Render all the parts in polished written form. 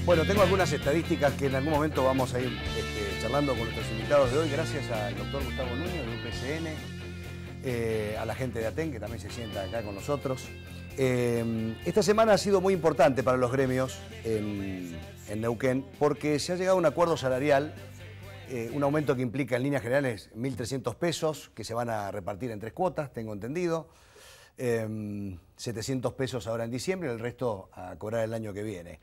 Bueno, tengo algunas estadísticas que en algún momento vamos a ir charlando con nuestros invitados de hoy, gracias al doctor Gustavo Nuño de UPCN, a la gente de ATEN, que también se sienta acá con nosotros. Esta semana ha sido muy importante para los gremios en Neuquén, porque se ha llegado a un acuerdo salarial, un aumento que implica en líneas generales 1.300 pesos, que se van a repartir en 3 cuotas, tengo entendido. 700 pesos ahora en diciembre y el resto a cobrar el año que viene.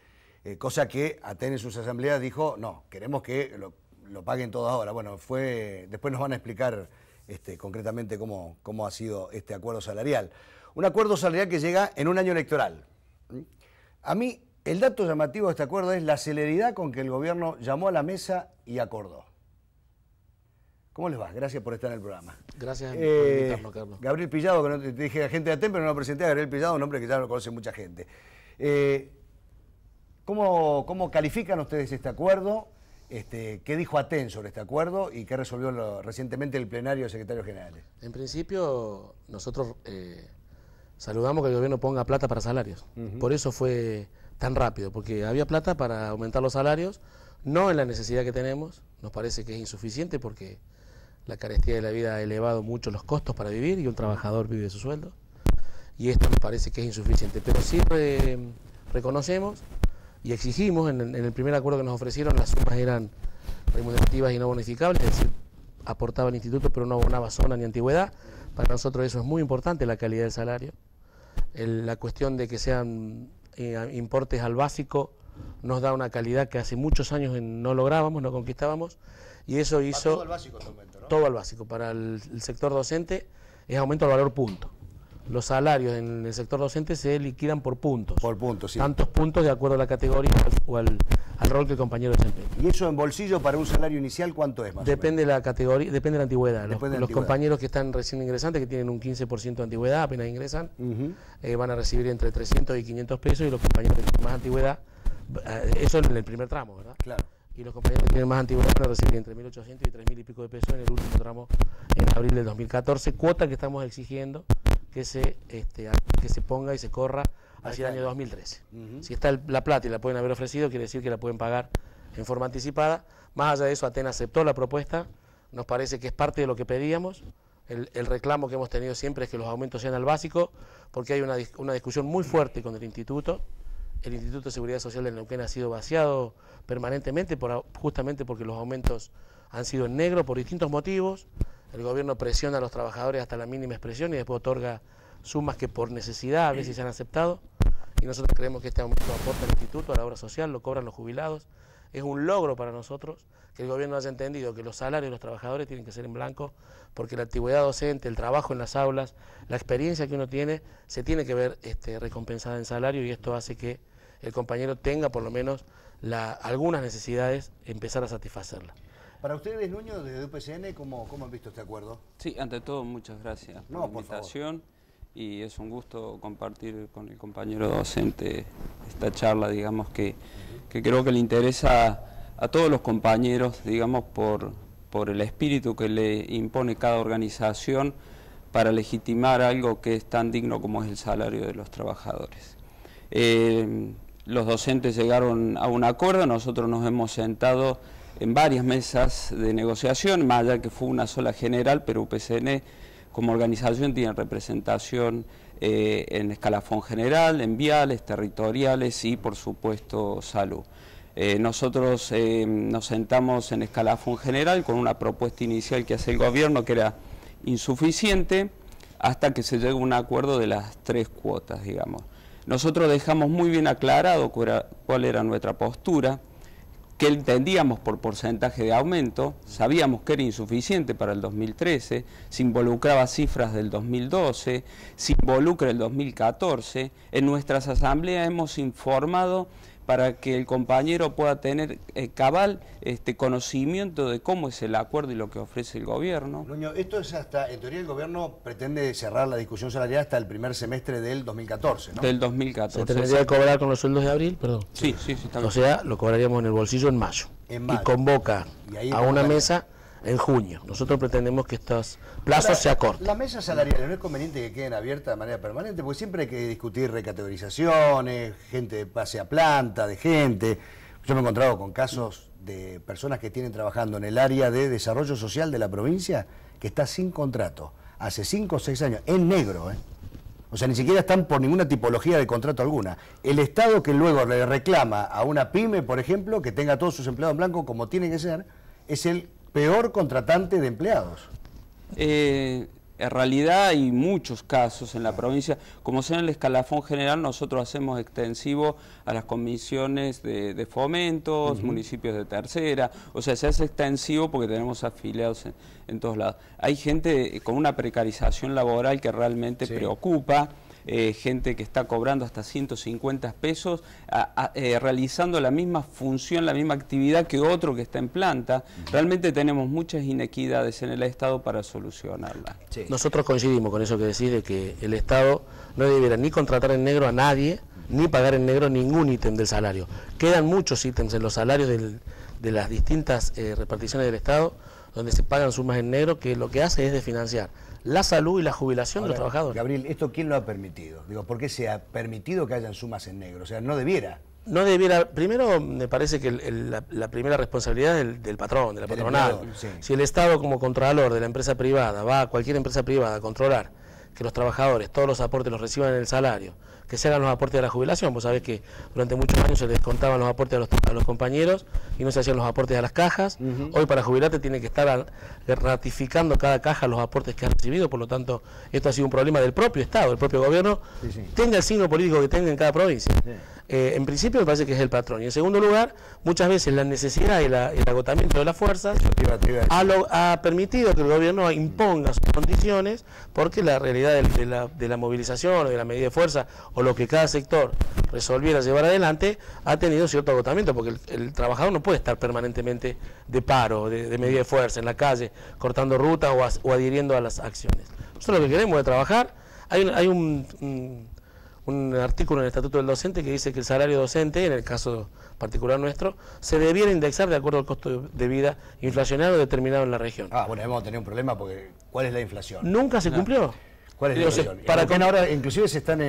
Cosa que ATEN en sus asambleas dijo, no, queremos que lo paguen todo ahora. Bueno, después nos van a explicar concretamente cómo ha sido este acuerdo salarial. Un acuerdo salarial que llega en un año electoral. A mí, el dato llamativo de este acuerdo es la celeridad con que el gobierno llamó a la mesa y acordó. ¿Cómo les va? Gracias por estar en el programa. Gracias por invitarnos, Carlos. Gabriel Pillado, que no te dije agente de ATEN, pero no lo presenté a Gabriel Pillado, un hombre que ya lo conoce mucha gente. ¿Cómo califican ustedes este acuerdo? ¿Qué dijo ATEN sobre este acuerdo y qué resolvió recientemente el plenario de secretarios generales? En principio, nosotros saludamos que el gobierno ponga plata para salarios. Por eso fue tan rápido, porque había plata para aumentar los salarios, no en la necesidad que tenemos. Nos parece que es insuficiente porque la carestía de la vida ha elevado mucho los costos para vivir y un trabajador vive de su sueldo. Y esto nos parece que es insuficiente. Pero sí reconocemos y exigimos, en el primer acuerdo que nos ofrecieron, las sumas eran remunerativas y no bonificables, es decir, aportaba el instituto pero no abonaba zona ni antigüedad. Para nosotros eso es muy importante, la calidad del salario. La cuestión de que sean importes al básico nos da una calidad que hace muchos años no lográbamos, no conquistábamos, y eso hizo... Todo al básico este aumento, ¿no? Todo al básico. Para el sector docente es aumento al valor punto. Los salarios en el sector docente se liquidan por puntos. Por puntos, sí. Tantos puntos de acuerdo a la categoría o al rol que el compañero desempeña. ¿Y eso en bolsillo para un salario inicial cuánto es más Depende de la categoría, depende de la antigüedad. Los antigüedad. Compañeros que están recién ingresantes, que tienen un 15% de antigüedad, apenas ingresan, van a recibir entre 300 y 500 pesos, y los compañeros que tienen más antigüedad, eso en el primer tramo, ¿verdad? Claro. Y los compañeros que tienen más antigüedad van a recibir entre 1.800 y 3.000 y pico de pesos en el último tramo, en abril del 2014, cuota que estamos exigiendo que se ponga y se corra hacia el año 2013. Si está la plata y la pueden haber ofrecido, quiere decir que la pueden pagar en forma anticipada. Más allá de eso, ATEN aceptó la propuesta, nos parece que es parte de lo que pedíamos. El reclamo que hemos tenido siempre es que los aumentos sean al básico, porque hay una discusión muy fuerte con el instituto. El Instituto de Seguridad Social de Neuquén ha sido vaciado permanentemente, justamente porque los aumentos han sido en negro por distintos motivos. El gobierno presiona a los trabajadores hasta la mínima expresión y después otorga sumas que por necesidad a veces se han aceptado. Y nosotros creemos que este aumento aporta al instituto, a la obra social, lo cobran los jubilados. Es un logro para nosotros que el gobierno haya entendido que los salarios de los trabajadores tienen que ser en blanco, porque la antigüedad docente, el trabajo en las aulas, la experiencia que uno tiene, se tiene que ver recompensada en salario, y esto hace que el compañero tenga por lo menos algunas necesidades, empezar a satisfacerlas. Para ustedes, Nuño, desde UPCN, ¿cómo han visto este acuerdo? Sí, ante todo, muchas gracias por la invitación, y es un gusto compartir con el compañero docente esta charla, digamos, que creo que le interesa a todos los compañeros, digamos, por el espíritu que le impone cada organización para legitimar algo que es tan digno como es el salario de los trabajadores. Los docentes llegaron a un acuerdo, nosotros nos hemos sentado en varias mesas de negociación, más allá que fue una sola general, pero UPCN como organización tiene representación en escalafón general, en viales, territoriales y por supuesto salud. Nosotros nos sentamos en escalafón general con una propuesta inicial que hace el gobierno que era insuficiente, hasta que se llegó a un acuerdo de las 3 cuotas, digamos. Nosotros dejamos muy bien aclarado cuál era nuestra postura, que entendíamos por porcentaje de aumento, sabíamos que era insuficiente para el 2013, se involucraba cifras del 2012, se involucra el 2014. En nuestras asambleas hemos informado para que el compañero pueda tener cabal conocimiento de cómo es el acuerdo y lo que ofrece el gobierno. Nuño, esto es hasta, en teoría el gobierno pretende cerrar la discusión salarial hasta el primer semestre del 2014, ¿no? Del 2014. Se tendría que cobrar con los sueldos de abril, perdón. Sí, o sea, lo cobraríamos en el bolsillo en mayo. Y convoca a una mesa en junio. Nosotros pretendemos que estos plazos se acorten. La mesa salarial, ¿no es conveniente que queden abiertas de manera permanente? Porque siempre hay que discutir recategorizaciones, gente de pase a planta, de gente. Yo me he encontrado con casos de personas que tienen trabajando en el área de desarrollo social de la provincia que está sin contrato, hace 5 o 6 años, en negro, ¿eh? O sea, ni siquiera están por ninguna tipología de contrato alguna. El Estado que luego le reclama a una pyme, por ejemplo, que tenga todos sus empleados en blanco como tiene que ser, es el peor contratante de empleados. En realidad hay muchos casos en la provincia. Como sea en el escalafón general, nosotros hacemos extensivo a las comisiones de fomentos, municipios de tercera, o sea, se hace extensivo porque tenemos afiliados en todos lados. Hay gente con una precarización laboral que realmente preocupa. Gente que está cobrando hasta 150 pesos, realizando la misma función, la misma actividad que otro que está en planta. Realmente tenemos muchas inequidades en el Estado para solucionarla. Sí. Nosotros coincidimos con eso que decís, de que el Estado no debiera ni contratar en negro a nadie, ni pagar en negro ningún ítem del salario. Quedan muchos ítems en los salarios de las distintas reparticiones del Estado, donde se pagan sumas en negro, que lo que hace es desfinanciar la salud y la jubilación de los trabajadores. Gabriel, ¿esto quién lo ha permitido? Digo, ¿por qué se ha permitido que hayan sumas en negro? O sea, no debiera. No debiera. Primero, me parece que la primera responsabilidad es del patrón, de la patronal. Sí. Si el Estado como contralor de la empresa privada va a cualquier empresa privada a controlar que los trabajadores todos los aportes los reciban en el salario, que se hagan los aportes de la jubilación. Vos sabés que durante muchos años se les descontaban los aportes a los compañeros y no se hacían los aportes a las cajas. Hoy para jubilarte tiene que estar ratificando cada caja los aportes que ha recibido, por lo tanto esto ha sido un problema del propio Estado, del propio gobierno, tenga el signo político que tenga en cada provincia. En principio me parece que es el patrón. Y en segundo lugar, muchas veces la necesidad y el agotamiento de las fuerzas ha permitido que el gobierno imponga sus condiciones, porque la realidad de la movilización o de la medida de fuerza o lo que cada sector resolviera llevar adelante ha tenido cierto agotamiento, porque el trabajador no puede estar permanentemente de paro, de medida de fuerza en la calle, cortando rutas o adhiriendo a las acciones. Nosotros lo que queremos es trabajar. Hay un artículo en el Estatuto del Docente que dice que el salario docente, en el caso particular nuestro, se debiera indexar de acuerdo al costo de vida inflacionario determinado en la región. Bueno, hemos tenido un problema porque ¿cuál es la inflación? Nunca se cumplió. ¿Cuál es la inflación? Para que ahora inclusive se están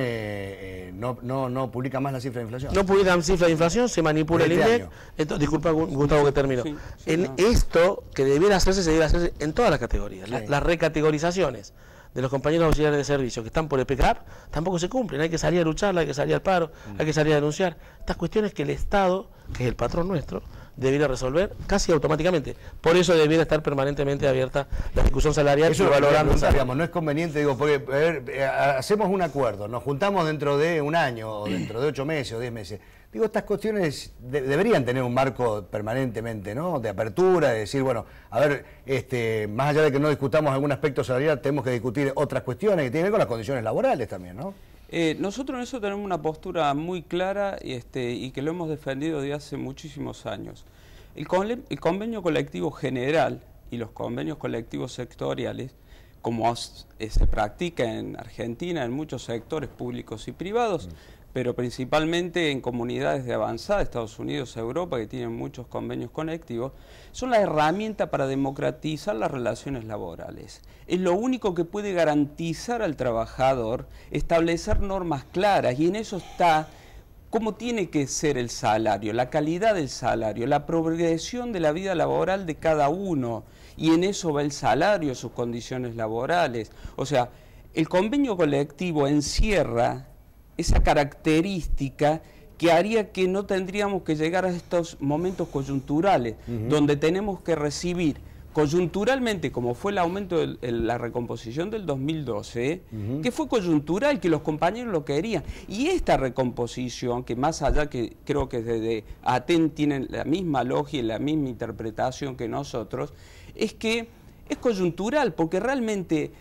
no publican más la cifra de inflación. No publican cifra de inflación, se manipula el INDEC. Disculpa, Gustavo, que termino. Esto que debiera hacerse, se debe hacer en todas las categorías. Las recategorizaciones de los compañeros auxiliares de servicio que están por EPECAP tampoco se cumplen. Hay que salir a lucharla, hay que salir al paro, hay que salir a denunciar. Estas cuestiones que el Estado, que es el patrón nuestro, debiera resolver casi automáticamente. Por eso debiera estar permanentemente abierta la discusión salarial. Eso valorando, digamos, no es conveniente, digo, porque hacemos un acuerdo, nos juntamos dentro de un año, o dentro de 8 meses o 10 meses. Digo, estas cuestiones deberían tener un marco permanentemente, ¿no? De apertura, de decir, bueno, a ver, más allá de que no discutamos algún aspecto salarial, tenemos que discutir otras cuestiones que tienen que ver con las condiciones laborales también, ¿no? Nosotros en eso tenemos una postura muy clara y que lo hemos defendido desde hace muchísimos años. El convenio colectivo general y los convenios colectivos sectoriales, como se practica en Argentina en muchos sectores públicos y privados, pero principalmente en comunidades de avanzada, Estados Unidos, Europa, que tienen muchos convenios colectivos, son la herramienta para democratizar las relaciones laborales. Es lo único que puede garantizar al trabajador, establecer normas claras, y en eso está cómo tiene que ser el salario, la calidad del salario, la progresión de la vida laboral de cada uno, y en eso va el salario, sus condiciones laborales. O sea, el convenio colectivo encierra esa característica que haría que no tendríamos que llegar a estos momentos coyunturales, donde tenemos que recibir coyunturalmente, como fue el aumento de la recomposición del 2012, que fue coyuntural, que los compañeros lo querían. Y esta recomposición, que más allá que creo que desde ATEN tienen la misma lógica y la misma interpretación que nosotros, es que es coyuntural, porque realmente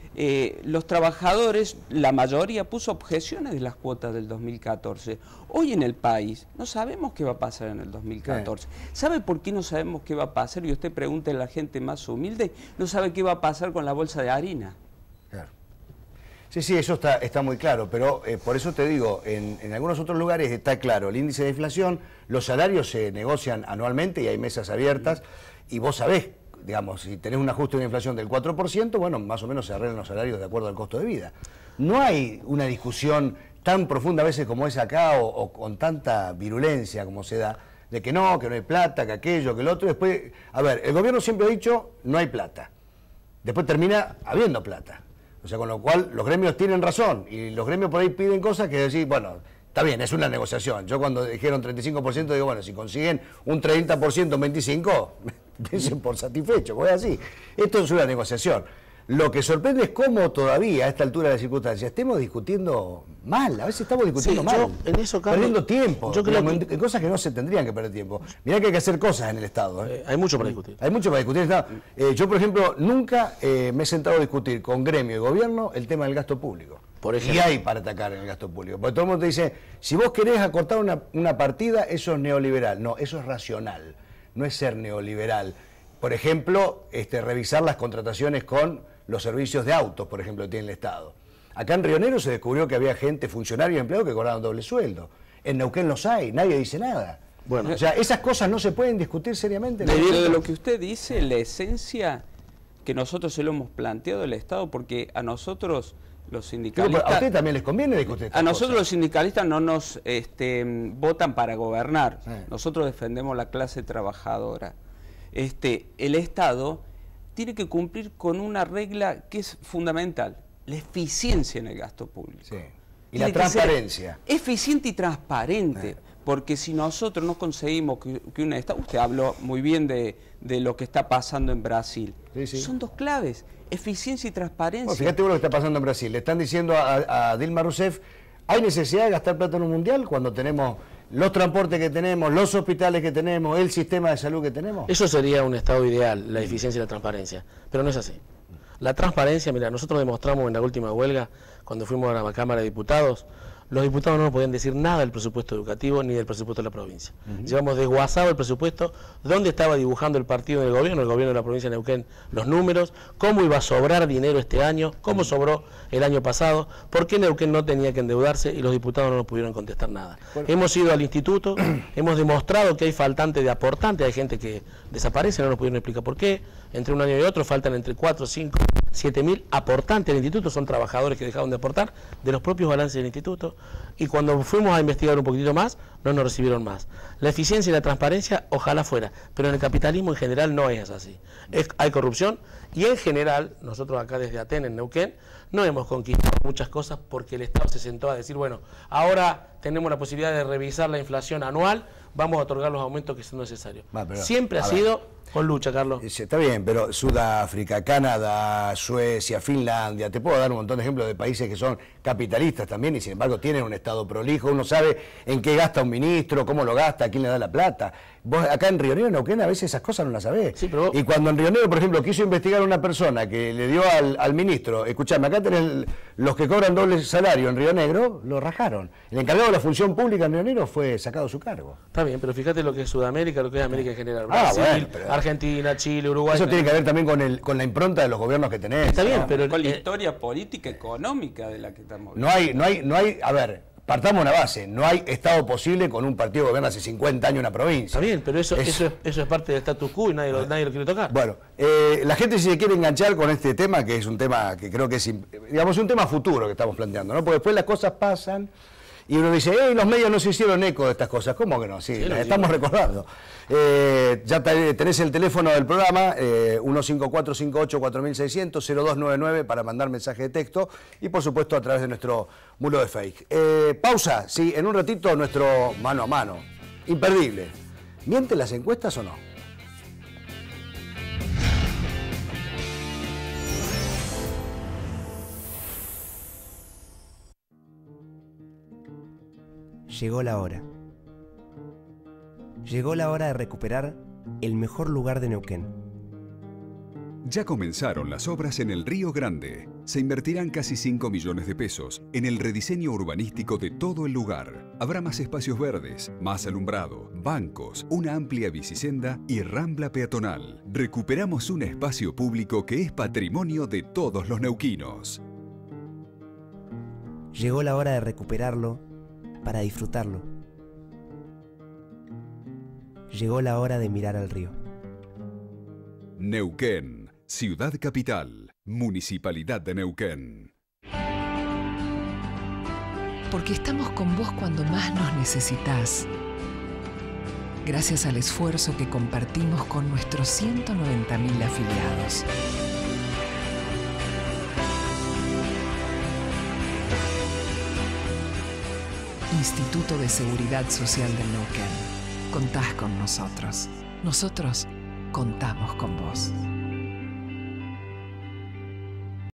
los trabajadores, la mayoría puso objeciones de las cuotas del 2014. Hoy en el país no sabemos qué va a pasar en el 2014. ¿Sabe por qué no sabemos qué va a pasar? Y usted pregunte a la gente más humilde, no sabe qué va a pasar con la bolsa de harina. Claro. Sí, eso está muy claro, pero por eso te digo, en algunos otros lugares está claro el índice de inflación, los salarios se negocian anualmente y hay mesas abiertas, y vos sabés, digamos, si tenés un ajuste de una inflación del 4%, bueno, más o menos se arreglan los salarios de acuerdo al costo de vida. No hay una discusión tan profunda a veces como es acá o con tanta virulencia como se da de que no hay plata, que aquello, que el otro. Después, a ver, el gobierno siempre ha dicho, no hay plata. Después termina habiendo plata. O sea, con lo cual los gremios tienen razón y los gremios por ahí piden cosas que decir, bueno, está bien, es una negociación. Yo cuando dijeron 35% digo, bueno, si consiguen un 30%, un 25%, dicen por satisfecho, voy así. Esto es una negociación. Lo que sorprende es cómo todavía a esta altura de las circunstancias estemos discutiendo mal, a veces estamos discutiendo mal, en eso, Carlos, perdiendo tiempo, yo creo en cosas que no se tendrían que perder tiempo. Mirá que hay que hacer cosas en el Estado. Hay mucho para discutir. Hay mucho para discutir en el Estado. Yo, por ejemplo, nunca me he sentado a discutir con gremio y gobierno el tema del gasto público. Por ejemplo. Y hay para atacar en el gasto público. Porque todo el mundo te dice, si vos querés acortar una partida, eso es neoliberal. No, eso es racional, no es ser neoliberal. Por ejemplo, revisar las contrataciones con los servicios de autos, por ejemplo, que tiene el Estado. Acá en Río Negro se descubrió que había gente, funcionarios y empleados que cobraban doble sueldo. En Neuquén los hay, nadie dice nada. Bueno, o sea, esas cosas no se pueden discutir seriamente. De lo que usted dice, la esencia que nosotros se lo hemos planteado al Estado, porque a nosotros los sindicalistas... Pero a usted también les conviene discutir estas A nosotros cosas. Los sindicalistas no nos votan para gobernar. Sí. Nosotros defendemos la clase trabajadora. El Estado tiene que cumplir con una regla que es fundamental, la eficiencia en el gasto público. Sí. Y la transparencia. Eficiente y transparente, porque si nosotros no conseguimos que un Estado... Usted habló muy bien de lo que está pasando en Brasil. Sí, sí. Son dos claves, eficiencia y transparencia. Bueno, fíjate vos lo que está pasando en Brasil. Le están diciendo a Dilma Rousseff, ¿hay necesidad de gastar plata en un mundial cuando tenemos los transportes que tenemos, los hospitales que tenemos, el sistema de salud que tenemos? Eso sería un Estado ideal, la eficiencia y la transparencia, pero no es así. La transparencia, mira, nosotros demostramos en la última huelga, cuando fuimos a la Cámara de Diputados, los diputados no nos podían decir nada del presupuesto educativo ni del presupuesto de la provincia. Llevamos desguazado el presupuesto, dónde estaba dibujando el partido del gobierno, el gobierno de la provincia de Neuquén, los números, cómo iba a sobrar dinero este año, cómo sobró el año pasado, por qué Neuquén no tenía que endeudarse y los diputados no nos pudieron contestar nada. Bueno. Hemos ido al instituto, hemos demostrado que hay faltante de aportante, hay gente que desaparece, no nos pudieron explicar por qué, entre un año y otro faltan entre 4, 5, 7.000 aportantes del instituto, son trabajadores que dejaron de aportar de los propios balances del instituto, y cuando fuimos a investigar un poquitito más, no nos recibieron más. La eficiencia y la transparencia, ojalá fuera, pero en el capitalismo en general no es así. Hay corrupción, y en general, nosotros acá desde Aten, en Neuquén, no hemos conquistado muchas cosas porque el Estado se sentó a decir, bueno, ahora tenemos la posibilidad de revisar la inflación anual, vamos a otorgar los aumentos que son necesarios. Siempre ha sido con lucha, Carlos. Está bien, pero Sudáfrica, Canadá, Suecia, Finlandia, te puedo dar un montón de ejemplos de países que son capitalistas también y sin embargo tienen un Estado prolijo, uno sabe en qué gasta un ministro, cómo lo gasta, a quién le da la plata. Vos acá en Río Negro, en Neuquén, a veces esas cosas no las sabés. Sí, pero... Y cuando en Río Negro, por ejemplo, quiso investigar a una persona que le dio al ministro, escuchame, acá tenés los que cobran doble salario en Río Negro, lo rajaron. El encargado de la función pública en Río Negro fue sacado de su cargo. Está bien, pero fíjate lo que es Sudamérica, lo que es América en general. Brasil, bueno, Argentina, Chile, Uruguay. Eso tiene que ver también con la impronta de los gobiernos que tenés. Está bien, pero con la historia política económica de la que estamos viendo. No hay, a ver, partamos una base, no hay Estado posible con un partido que gobierna hace 50 años una provincia. Está bien, pero eso es parte del status quo y nadie lo quiere tocar. Bueno, la gente si se quiere enganchar con este tema, que es un tema que creo que es, digamos, un tema futuro que estamos planteando, ¿no? Porque después las cosas pasan y uno dice, los medios no se hicieron eco de estas cosas. ¿Cómo que no? Sí, las estamos recordando. Ya tenés el teléfono del programa, 15458-4600-0299 para mandar mensaje de texto y por supuesto a través de nuestro muro de fake. Pausa, sí, en un ratito nuestro mano a mano. Imperdible. ¿Mienten las encuestas o no? Llegó la hora. Llegó la hora de recuperar el mejor lugar de Neuquén. Ya comenzaron las obras en el Río Grande. Se invertirán casi 5 millones de pesos en el rediseño urbanístico de todo el lugar. Habrá más espacios verdes, más alumbrado, bancos, una amplia bicisenda y rambla peatonal. Recuperamos un espacio público que es patrimonio de todos los neuquinos. Llegó la hora de recuperarlo para disfrutarlo. Llegó la hora de mirar al río. Neuquén, ciudad capital, Municipalidad de Neuquén. Porque estamos con vos cuando más nos necesitas. gracias al esfuerzo que compartimos con nuestros 190.000 afiliados. Instituto de Seguridad Social del Neuquén. Contás con nosotros. Nosotros contamos con vos.